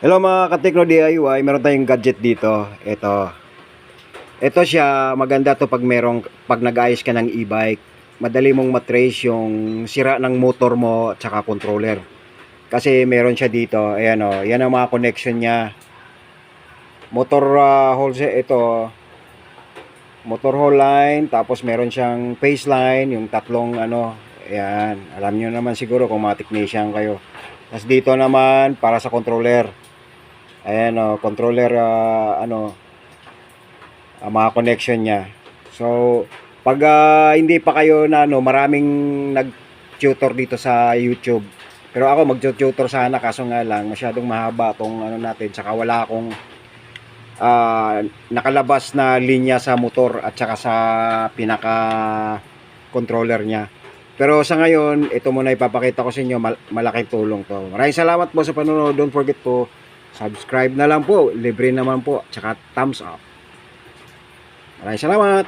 Hello mga ka-Tekno DIY, meron tayong gadget dito. Ito siya, maganda to pag nag-ayos ka ng e-bike. Madali mong matrace yung sira ng motor mo at saka controller. Kasi meron siya dito, ayan o, yan ang mga connection niya. Motor hole ito, motor hole line, tapos meron siyang phase line, yung tatlong ano, ayan. Alam niyo naman siguro kung mga technician kayo. Tapos dito naman para sa controller. Ayan o, controller mga connection niya. So, pag hindi pa kayo na maraming nag-tutor dito sa YouTube. Pero ako mag-tutor sana, kaso nga lang masyadong mahaba tong natin, saka wala akong nakalabas na linya sa motor at saka sa pinaka controller niya. Pero sa ngayon, ito muna ipapakita ko sa inyo, malaking tulong to. Maraming salamat po sa panonood. Don't forget to subscribe na lang po, libre naman po, tsaka thumbs up. Maraming salamat.